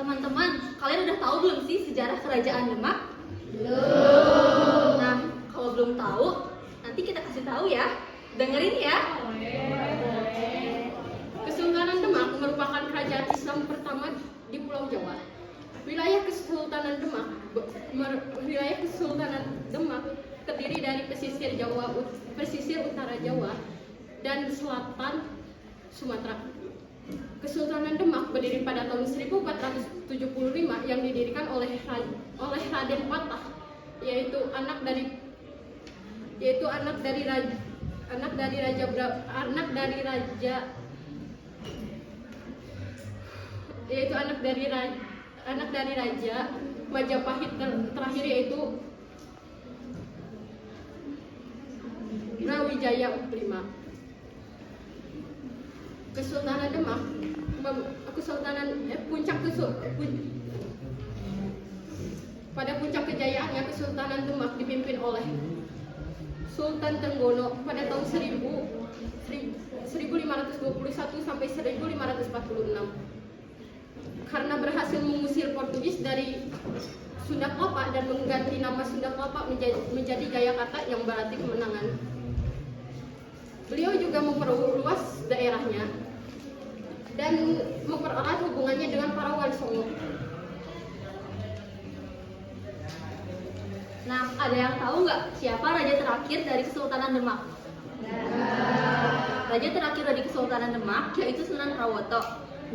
Teman-teman, kalian udah tahu belum sih sejarah kerajaan Demak? Belum. Nah, kalau belum tahu, nanti kita kasih tahu ya. Dengerin ya. Kesultanan Demak merupakan kerajaan Islam pertama di Pulau Jawa. Wilayah Kesultanan Demak terdiri dari pesisir utara Jawa dan selatan Sumatera. Kesultanan Demak berdiri pada tahun 1475 yang didirikan oleh Raden Patah, yaitu anak dari Raja Majapahit terakhir, yaitu Brawijaya V. Kesultanan Demak pada puncak kejayaannya, Kesultanan Demak dipimpin oleh Sultan Trenggono pada tahun 1521 sampai 1546. Karena berhasil mengusir Portugis dari Sunda Kelapa dan mengganti nama Sunda Kelapa menjadi Jayakarta yang berarti kemenangan. Beliau juga memperluas daerahnya dan mempererat hubungannya dengan para wali songo. Nah, ada yang tahu nggak siapa raja terakhir dari Kesultanan Demak? Raja terakhir dari Kesultanan Demak yaitu Sunan Prawoto.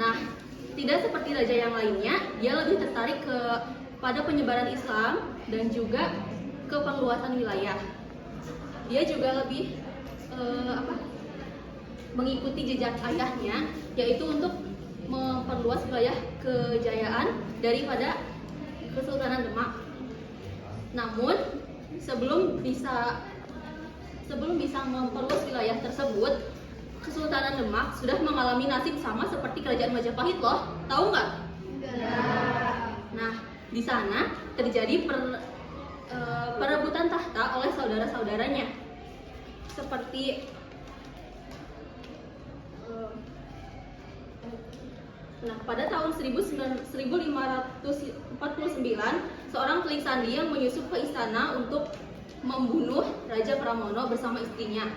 Nah, tidak seperti raja yang lainnya, dia lebih tertarik pada penyebaran Islam dan juga ke penguasaan wilayah. Dia juga lebih mengikuti jejak ayahnya, yaitu untuk memperluas wilayah kejayaan daripada Kesultanan Demak. Namun sebelum bisa memperluas wilayah tersebut, Kesultanan Demak sudah mengalami nasib sama seperti kerajaan Majapahit loh. Tahu nggak? Nah, di sana terjadi perebutan tahta oleh saudara-saudaranya. Seperti pada tahun 1549, seorang telik sandi yang menyusup ke istana untuk membunuh Raja Pramono bersama istrinya.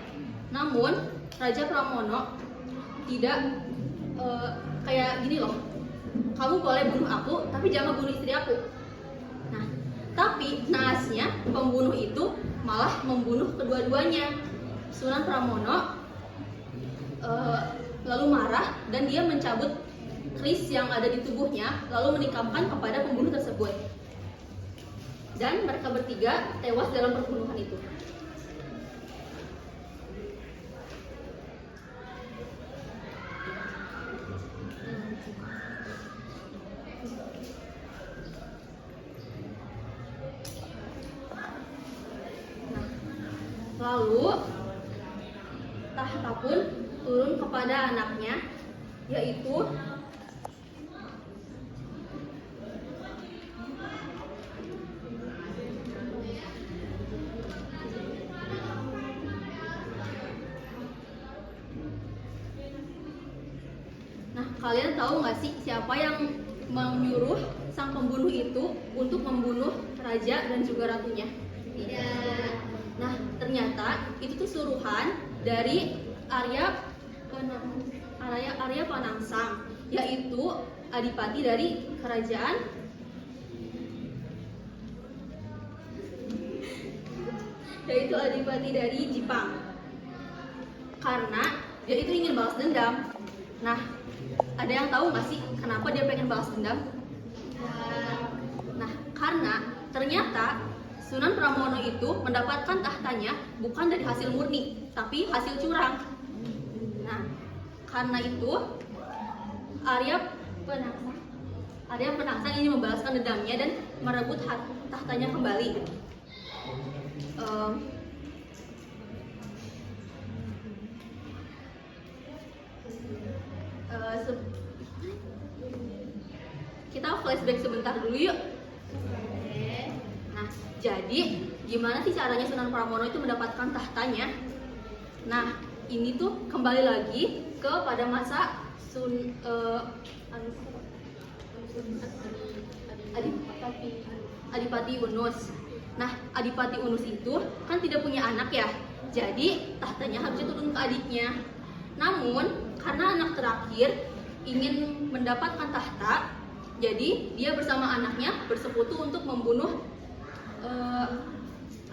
Namun Raja Pramono tidak kayak gini loh, kamu boleh bunuh aku, tapi jangan bunuh istri aku. Nah, tapi naasnya pembunuh itu malah membunuh kedua-duanya. Sunan Pramono lalu marah dan dia mencabut keris yang ada di tubuhnya, lalu menikamkan kepada pembunuh tersebut. Dan mereka bertiga tewas dalam perbunuhan itu. Lalu tahta pun turun kepada anaknya, yaitu kalian tahu nggak sih siapa yang menyuruh sang pembunuh itu untuk membunuh raja dan juga ratunya? Tidak. Nah, ternyata itu tuh suruhan dari Arya Panangsang, yaitu adipati dari kerajaan Jepang. Karena dia itu ingin balas dendam. Nah, ada yang tahu nggak sih kenapa dia pengen balas dendam? Nah, karena ternyata Sunan Pramono itu mendapatkan tahtanya bukan dari hasil murni, tapi hasil curang. Nah, karena itu Arya Penangsang ingin membalaskan dendamnya dan merebut tahtanya kembali. Kita flashback sebentar dulu yuk. Nah, jadi gimana sih caranya Sunan Pramono itu mendapatkan tahtanya? Nah, ini tuh kembali lagi kepada masa Adipati Unus. Nah, Adipati Unus itu kan tidak punya anak ya, jadi tahtanya harusnya turun ke adiknya. Namun karena anak terakhir ingin mendapatkan tahta, jadi dia bersama anaknya bersekutu untuk membunuh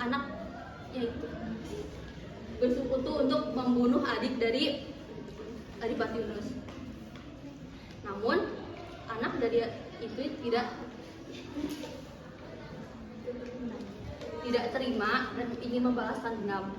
anak, yaitu bersekutu untuk membunuh adik dari Adipati Unus. Namun anak dari itu tidak terima dan ingin membalaskan dendam.